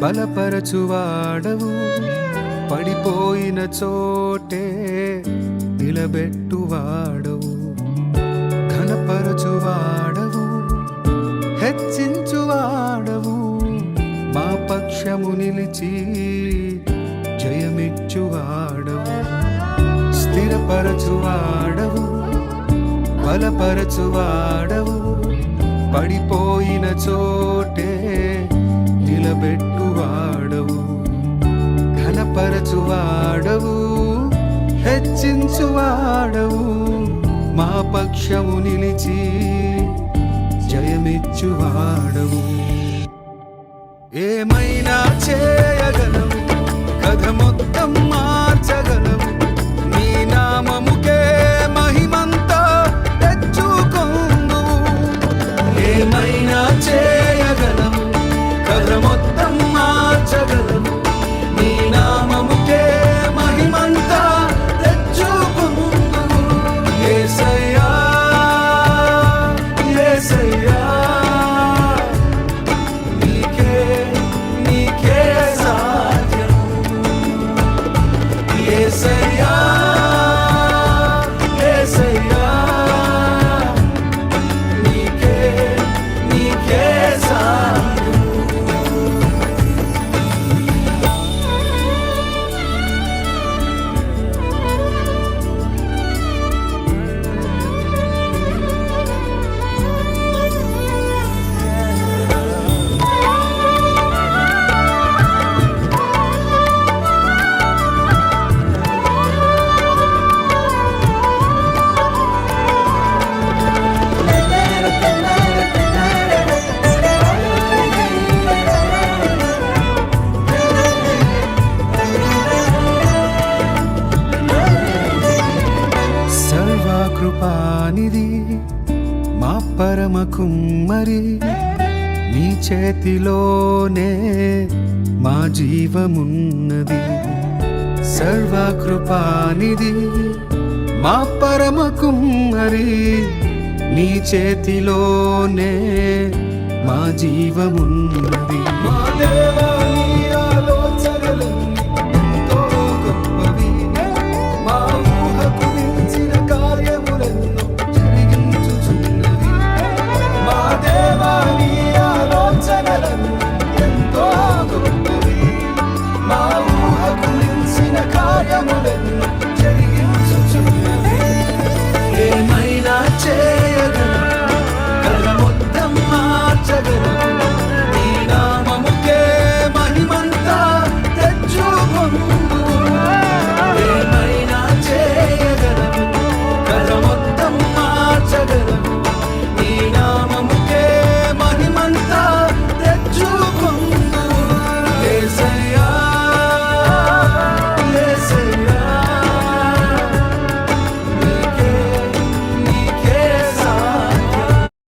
బలపరచువాడవు, పడిపోయిన చోటే నిలబెట్టువాడవు, ఘనపరచువాడవు, హెచ్చించువాడవు, మా పక్షము నిలిచి జయమిచ్చువాడవు, స్థిరపరచువాడవు, బలపరచువాడవు, పడిపోయిన చోటే నిలబెట్టువాడవు, ఘనపరచువాడవు, హెచ్చించువాడవు, మా పక్షము నిలిచి జయమిచ్చువాడవు. ఏమైనా చేయగలవు, కథ మొత్తం మార్చగలవు, నీ నామముకే మహిమంతా తెచ్చుకొందువు. ఏమైనా చేయగలవు, కథ మొత్తం మార్చగలవు, నీ నామముకే మహిమంతా తెచ్చుకొందువు. యేసయ్యా యేసయ్యా, నీకే నీకే సాధ్యము. యేసయ్యా యేసయ్యా, నీకే నీకే సాధ్యము. సర్వకృపానిధి మా పరమ కుమ్మరి, నీ చేతిలోనే మా జీవమున్నది. సర్వకృపానిధి మా పరమ కుమ్మరి, నీ చేతిలోనే మా జీవమున్నది. మా దేవా